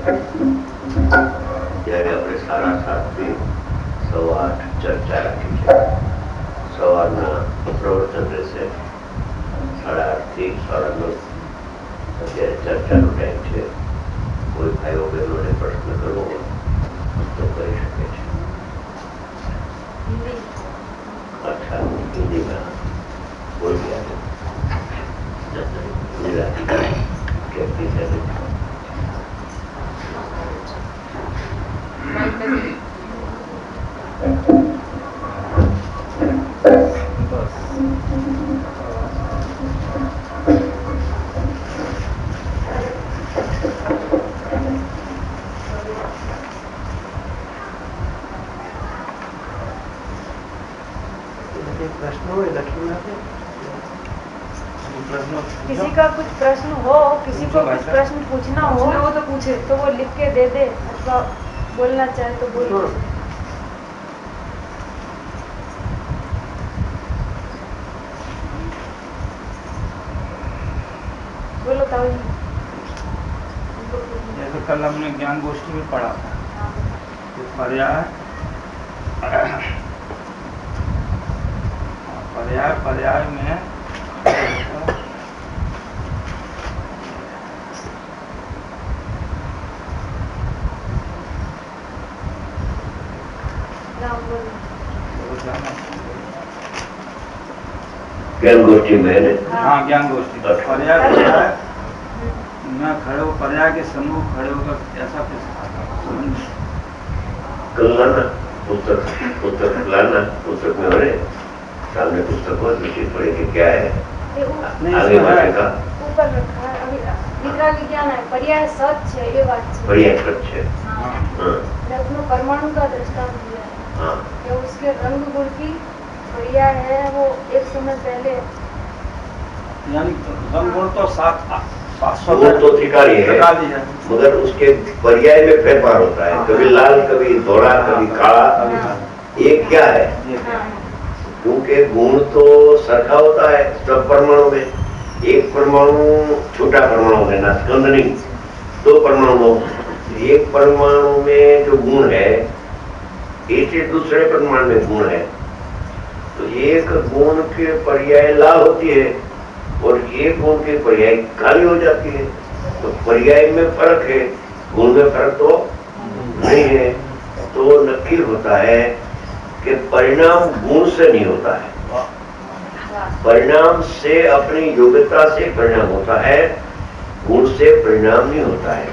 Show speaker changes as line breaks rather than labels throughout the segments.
ત્યારે આપણે 7:30 સવાર ચર્ચા રાખી છે. સવારના પ્રવચન રહેશે 8:30 થી 9:30. અત્યારે ચર્ચાનો ટાઈમ છે. કોઈ ભાઈઓ બહેનોને પ્રશ્ન કરવો હોય તો કરી શકે છે. અચ્છા, હિન્દીમાં બોલી આપો. ગુજરાતી કેમથી છે?
किसी का कुछ प्रश्न हो, किसी को कुछ प्रश्न पूछना हो तो पूछे, तो वो लिख के दे दे, अथवा बोलना चाहे तो बोलो. बोलो ताऊ जी.
जैसे कल हमने ज्ञान गोष्ठी में पढ़ा था तो पर्याय में
ज्ञान गोष्ठी में है.
हाँ, ज्ञान गोष्ठी पर्याय मैं खड़े हो, पर्याय के समूह खड़े होकर ऐसा कुछ
कल लाना पुस्तक लाना. पुस्तक में होने सामने पुस्तक हो, विषय पढ़ेंगे क्या है आगे बढ़ेगा.
ऊपर रखा है अभी निकाली क्या है. पर्याय सच है, ये बात है.
पर्याय सच है.
उसमें परमाणु का दृष्टांत दिया है. कि उसके रंग गुण की पर्याय है, वो एक समय पहले,
यानी रंग गुण तो
वो तो ठिकानी है, मगर उसके पर्याय में फेरफार होता है. कभी लाल, कभी धोला, कभी काला. ये क्या है? क्योंकि गुण तो सरखा होता है सब परमाणु में. एक परमाणु छोटा परमाणु है ना, स्कंद नहीं, 2 परमाणु. एक परमाणु में जो गुण है एक दूसरे परमाणु में गुण है. तो एक गुण के पर्याय लाल होती है और एक गुण के पर्याय काली हो जाती है. तो पर्याय में फर्क है, गुण में फर्क तो नहीं है. तो नक्की होता है कि परिणाम गुण से नहीं होता है. परिणाम से अपनी योग्यता से परिणाम होता है, गुण से परिणाम नहीं होता है.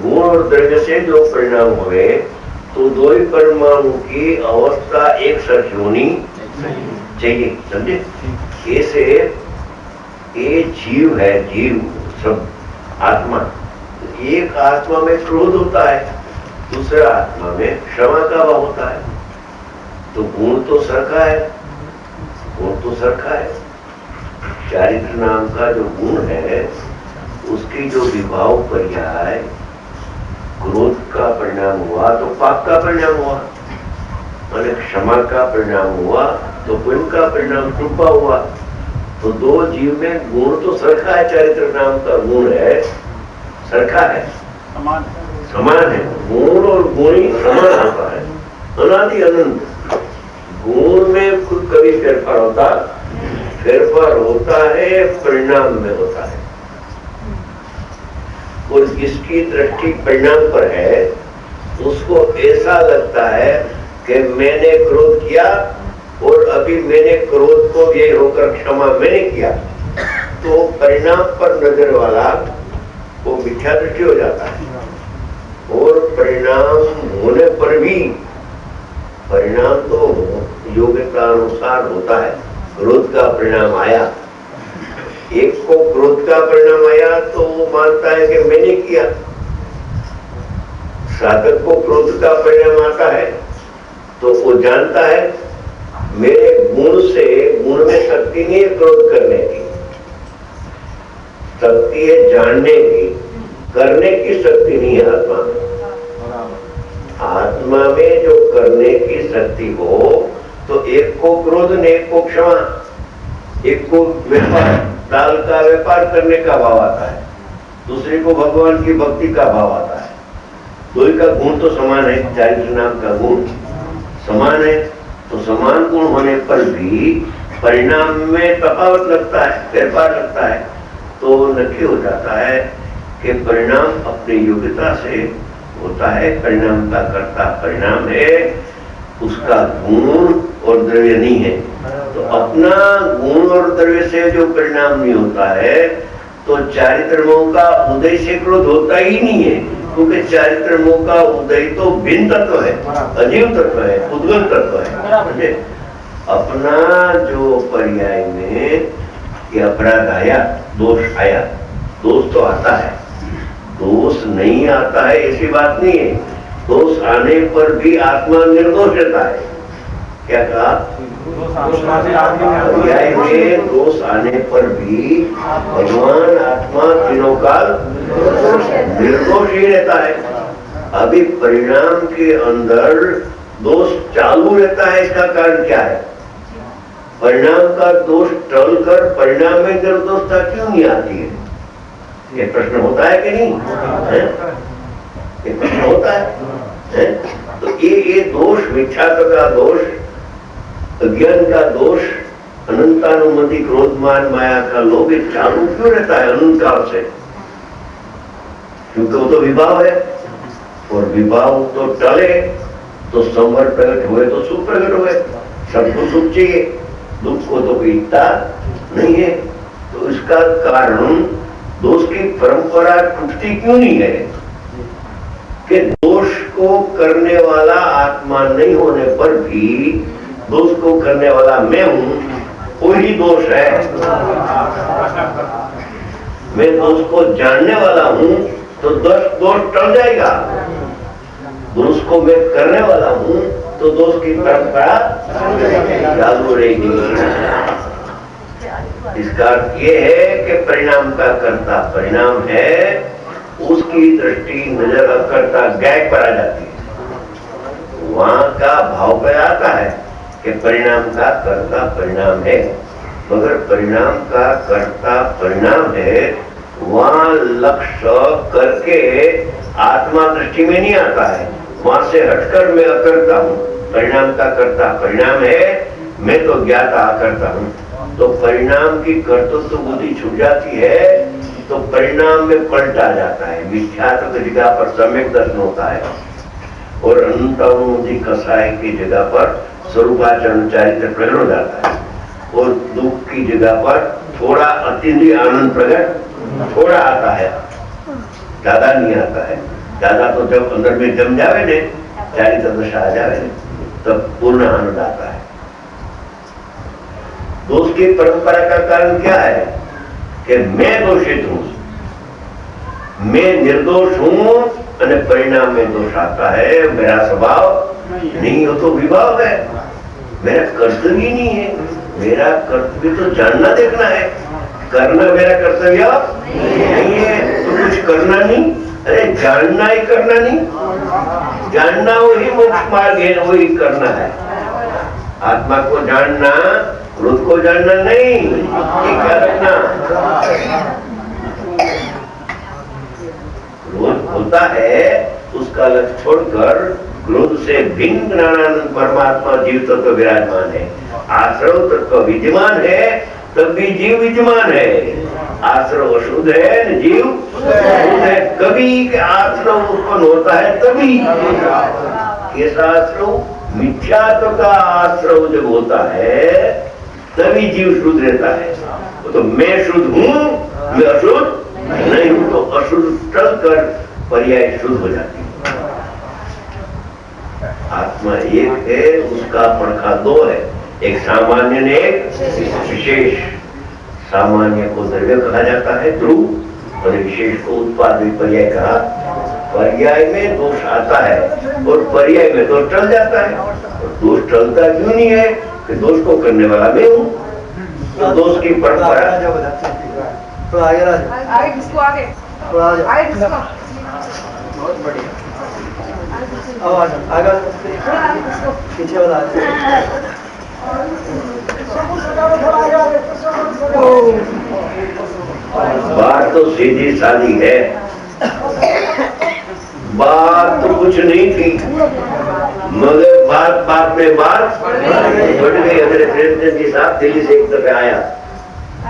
गुण और द्रव्य से जो परिणाम हुए तो 2 ही परमाणु की अवस्था एक साथ होनी चाहिए. समझे? ऐसे ये जीव है, जीव सब आत्मा. एक आत्मा में क्रोध होता है, दूसरा आत्मा में क्षमा का भाव होता है. तो गुण तो सरखा है, गुण तो सरखा है. चारित्र नाम का जो गुण है उसकी जो विभाव पर्याय क्रोध का परिणाम हुआ तो पाप का परिणाम हुआ, और क्षमा का परिणाम हुआ तो पुण्य का परिणाम कृपा हुआ. तो 2 जीव में गुण तो सरखा है. चारित्र नाम का गुण है, सरखा है, समान है. गुण और गुणी समान होता है, अनादि अनंत. गुण में खुद कभी फेरफार होता है, परिणाम में होता है. और जिसकी दृष्टि परिणाम पर है उसको ऐसा लगता है कि मैंने क्रोध किया और अभी मैंने क्रोध को ये होकर क्षमा मैंने किया. तो परिणाम पर नजर वाला वो मिथ्या दृष्टि हो जाता है. और परिणाम होने पर भी परिणाम तो योग्यता अनुसार होता है. क्रोध का परिणाम आया, एक को क्रोध का परिणाम आया तो वो मानता है कि मैंने किया. साधक को क्रोध का परिणाम आता है तो वो जानता है मेरे गुण से, गुण में शक्ति नहीं है क्रोध करने की, शक्ति है जानने की, करने की शक्ति नहीं है आत्मा में. आत्मा में जो करने की शक्ति हो तो एक को क्रोध ने, एक को क्षमा, एक को व्यापार, दाल का व्यापार करने का भाव आता है, दूसरे को भगवान की भक्ति का भाव आता है. दो ही का गुण तो समान है, चारित्र नाम का गुण समान है, तो समान गुण होने पर भी परिणाम में तफावत लगता है, फेरफार लगता है, तो नक्की हो जाता है कि परिणाम अपनी योग्यता से होता है। परिणाम का कर्ता परिणाम है, उसका गुण और द्रव्य नहीं है। तो अपना गुण और द्रव्य से जो परिणाम नहीं होता है, तो चारित्रमों का उदय से क्रोध होता ही नहीं है, क्योंकि चारित्रमों का उदय तो भिन्न तत्व है, अजीव तत्व है, उद्गत तत्व है। अपना जो पर्याय में कि अपराध आया, दोष आया, दोष तो आता है, दोष नहीं आता है ऐसी बात नहीं है। दोष आने पर भी आत्मा निर्दोष रहता है। क्या कहा? पर्याय में दोष आने पर भी भगवान आत्मा तीनों काल निर्दोष ही रहता है। अभी परिणाम के अंदर दोष चालू रहता है, इसका कारण क्या है? परिणाम का दोष टलकर परिणाम में निर्दोषता क्यों नहीं आती है? ये प्रश्न होता है कि नहीं है? ये प्रश्न होता है? तो ये दोष, मिथ्यात्व का दोष, अज्ञान का दोष, अनंतानुमति, क्रोध, मान, माया का लोभ चालू क्यों रहता है अनंत काल से? क्योंकि वो तो विभाव है, और विभाव तो टले तो संवर प्रकट हुए तो सुख प्रकट हुए। सबको सुख चाहिए, दुख को तो कोई इच्छा नहीं है। तो इसका कारण दोष की परंपरा टूटती क्यों नहीं है? कि दोष को करने वाला आत्मा नहीं होने पर भी दोष को करने वाला मैं हूं, वही दोष है। मैं दोष को जानने वाला हूं तो दोष टल जाएगा। दोष को मैं करने वाला हूं तो दोष की परंपरा चालू रहेगी। इसका अर्थ ये है कि परिणाम का कर्ता परिणाम है, उसकी दृष्टि नजर करता गैक पर आ जाती है। वहां का भाव पे आता है कि परिणाम का कर्ता परिणाम है, मगर परिणाम का कर्ता परिणाम है, वहां लक्ष्य करके आत्मा दृष्टि में नहीं आता है। वहां से हटकर मैं अकर्ता हूँ, परिणाम का कर्ता परिणाम है, मैं तो ज्ञाता अकर्ता हूँ। तो परिणाम की कर्तृत्व बुद्धि छूट जाती है, तो परिणाम में पलटा जाता है। मिथ्यात्व की जगह पर सम्यक दर्शन होता है, और अनंतानुमति कसाय की जगह पर स्वरूपाचरण चारित्र प्रकट हो जाता है, और दुख की जगह पर थोड़ा अतिद्रिय आनंद प्रकट थोड़ा आता है, ज्यादा नहीं आता है। ज्यादा तो जब अंदर में जम जावे ने, चारित्र दशा आ जावे ने, तब पूर्ण आनंद आता है। दोष की परंपरा का कारण क्या है? कि मैं दोषित हूं, मैं निर्दोष हूं, और परिणाम में दोष आता है। मेरा स्वभाव नहीं हो तो विभाव है, मेरा कर्तव्य नहीं है। मेरा कर्तव्य तो जानना देखना है, करना मेरा कर्तव्य नहीं है। तो कुछ करना नहीं, अरे जानना ही करना नहीं, जानना वही मोक्ष मार्ग है, वही करना है। आत्मा को जानना, क्रोध को जानना नहीं, ये क्या रखना। क्रोध होता है, उसका लक्ष्य छोड़कर क्रोध से भिन्न ज्ञानानंद परमात्मा जीव तत्व विराजमान है। आश्रव तत्व विद्यमान है, तब भी जीव विद्यमान है। आश्रव अशुद्ध है, जीव शुद्ध है। कभी के आश्रव उत्पन्न होता है तभी। कैसा आश्रव? मिथ्यात्व का आश्रव जब होता है तभी जीव शुद्ध रहता है। तो मैं शुद्ध हूँ, मैं अशुद्ध नहीं हूँ, तो अशुद्ध टल कर पर्याय शुद्ध हो जाती है। आत्मा एक है, उसका पड़खा दो है, एक सामान्य ने एक विशेष। सामान्य को द्रव्य कहा जाता है, ध्रुव, और विशेष को उत्पाद पर्याय कहा। पर्याय में दोष आता है और पर्याय में दोष टल जाता है। और दोष टलता क्यों नहीं है? कि दोष को करने वाला मैं हूँ, तो दोष की परंपरा।
तो आगे आगे किसको आगे आगे किसको? बहुत बढ़िया। अब आगे पीछे वाला
बात तो सीधी सादी है, बात तो जाएगी, मगर बात बात में बात बढ़ गई। हमारे प्रेमचंद जी साहब दिल्ली से एक दफे आया,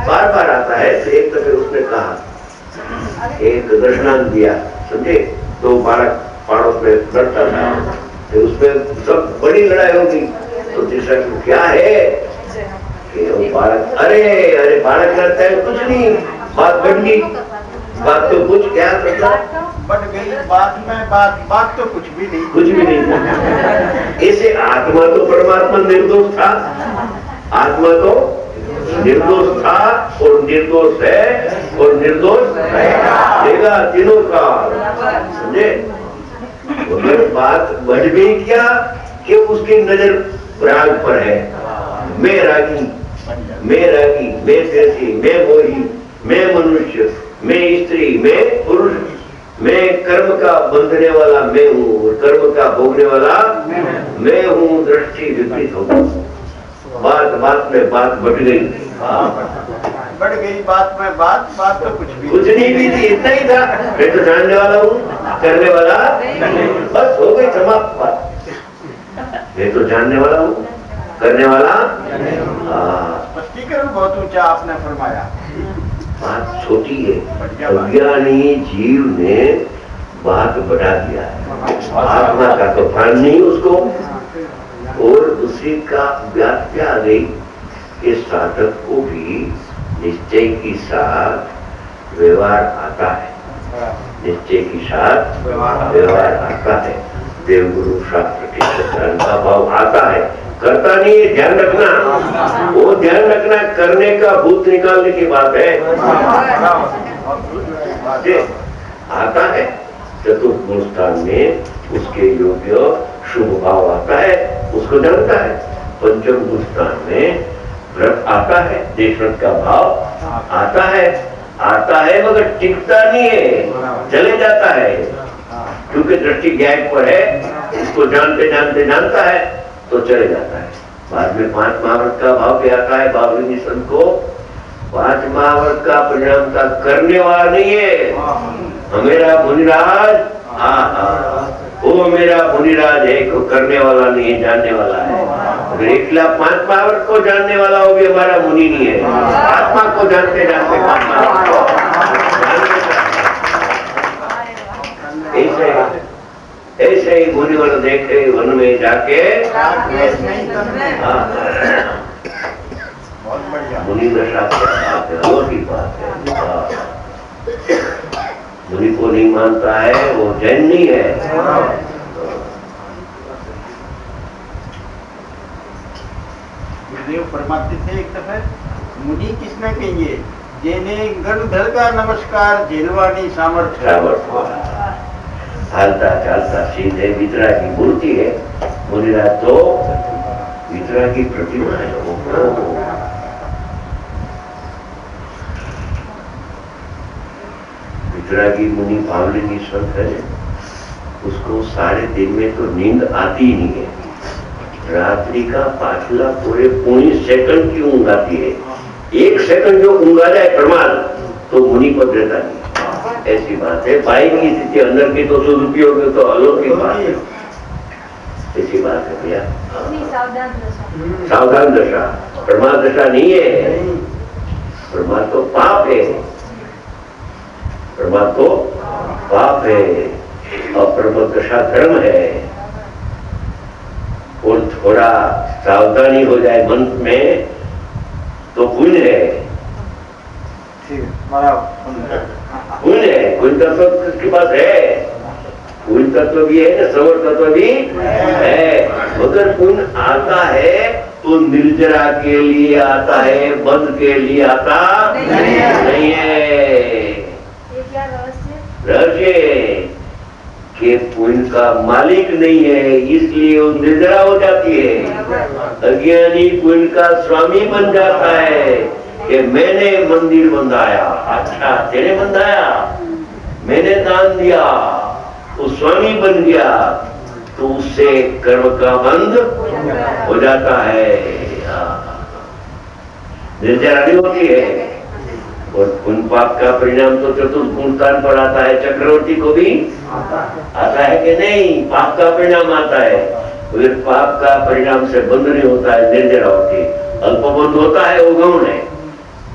बार बार आता है, तो एक दफे उसने कहा, एक दर्शनांत दिया, समझे, तो बालक पड़ोस में लड़ता था, तो उसमें सब बड़ी लड़ाई होगी। तो तीसरा क्या है कि वो बालक, अरे बालक लड़ता है, कुछ नहीं, बात बढ़ गई, बात तो कुछ क्या करता,
बढ़ गई बात में बात तो कुछ भी नहीं।
ऐसे आत्मा तो परमात्मा निर्दोष था, आत्मा तो निर्दोष था और निर्दोष है और निर्दोष रहेगा तीनों का, समझे। अगर बात बढ़ गई क्या कि उसकी नजर राग पर है, मैं रागी, मैं प्यासी, मैं मोही, मैं मनुष्य, मैं स्त्री, मैं पुरुष, मैं कर्म का बंधने वाला मैं हूँ, कर्म का भोगने वाला मैं हूँ, दृष्टि विपरीत हो गई। बात बात में बात बढ़ गई,
बढ़ गई बात में बात तो कुछ
नहीं भी थी, इतना ही था। मैं तो जानने वाला हूँ, करने वाला बस, हो गई समाप्त बात। मैं तो जानने वाला हूँ, करने वाला
स्पष्टीकरण बहुत ऊंचा आपने फरमाया।
बात छोटी है, अज्ञानी जीव ने बात बढ़ा दिया है। आत्मा का तो भान नहीं उसको, और उसी का व्याख्या आ गई कि साधक को भी निश्चय के साथ व्यवहार आता है, निश्चय के साथ व्यवहार आता है, देवगुरु शास्त्र के सिद्धांत का भाव आता है, करता नहीं है, ध्यान रखना, वो ध्यान रखना, करने का भूत निकालने की बात है। आता है चतुर्थ गुण स्थान में, उसके योग्य शुभ भाव आता है, उसको जानता है। पंचम गुण स्थान में व्रत आता है, देशव्रत का भाव आता है मगर टिकता नहीं है, चले जाता है, क्योंकि दृष्टि गैप पर है, इसको जानता है तो चले जाता है। बाद में 5 महाव्रत का भाव भी आता है। बाबरी संत को 5 महाव्रत का परिणाम का करने वाला नहीं है। मेरा मुनिराज, वो मेरा मुनिराज है, को करने वाला नहीं है, जानने वाला है। अगर 1,05,000 महाव्रत को जानने वाला हो भी हमारा मुनि नहीं है। आत्मा को जानते जानते ऐसे ही मुनिवर देखे वन में जाके, मुनि दशा की बात है। मुनि को नहीं मानता है वो जैन नहीं है।
गुरुदेव फरमाते थे एक दफे, मुनि किसने कहिए, जेने गण धर का नमस्कार झेलवानी सामर्थ्य।
हालता चालता सीधे वितरा की मूर्ति है। मुनिराज तो वितरा की प्रतिमा है। वितरा की मुनि पावलिनी संत है, उसको सारे दिन में तो नींद आती ही नहीं है। रात्रि का पाछला पूरे 19 सेकंड की ऊंघ आती है। 1 सेकंड जो ऊंघा जाए प्रमाद तो मुनि पद रहता नहीं। ऐसी बात है। बाई की स्थिति अंदर की तो सदुपयोग तो अलौकिक बात है। ऐसी बात है भैया, सावधान दशा, प्रमाद दशा नहीं है। प्रमाद तो पाप है, प्रमाद तो पाप है, अप्रमद दशा धर्म है। और थोड़ा सावधानी हो जाए मन में तो पुण्य है। पुण्य है, पुण्य तत्व किसके पास है? पुण्य तत्व भी है ना, समर तत्व भी है। मगर पुण्य आता है तो निर्जरा के लिए आता है, बंद के लिए आता नहीं है। रहस्य कि पुण्य का मालिक नहीं है, इसलिए वो निर्जरा हो जाती है। अज्ञानी पुण्य का स्वामी बन जाता है कि मैंने मंदिर बंधाया, अच्छा तेरे बंधाया, मैंने दान दिया, वो स्वामी बन गया, तो उससे कर्म का बंध हो जाता है। निर्जरा नहीं होती है, और उन पाप का परिणाम तो चतुर्थ गुण स्थान पर आता है। चक्रवर्ती को भी आता है कि नहीं? पाप का परिणाम आता है। फिर पाप का परिणाम से बंध नहीं होता है निर्जरा होती, अल्पबंध होता है वो गौण है,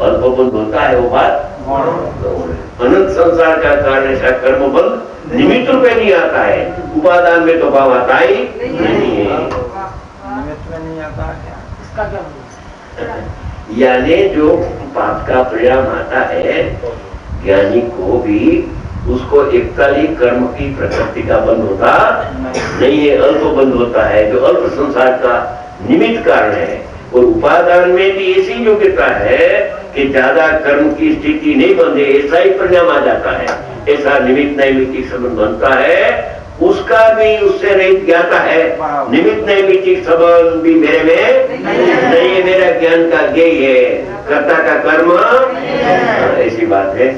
अल्पबंध होता है वो बात गौण है। अनंत संसार का कारण ऐसा कर्म बंध निमित्त रूपे नहीं आता है, उपादान में तो भाव आता ही नहीं है।
निमित्त में नहीं आता है इसका क्या?
यानी जो पाप का परिणाम आता है, ज्ञानी को भी उसको एकताली कर्म की प्रकृति का बंध होता नहीं है, अल्प बंध होता है जो अल्प संसार का निमित्त कारण है। और उपादान में भी ऐसी योग्यता है कि ज्यादा कर्म की स्थिति नहीं बंधे, ऐसा ही परिणाम आ जाता है, ऐसा निमित्त नैमित्तिक संबंध बनता है। उसका भी उससे रहित ज्ञाता है, निमित्त नैमित्तिक संबंध भी मेरे में नहीं है, मेरा ज्ञान का ज्ञेय है, कर्ता का कर्म, ऐसी बात है।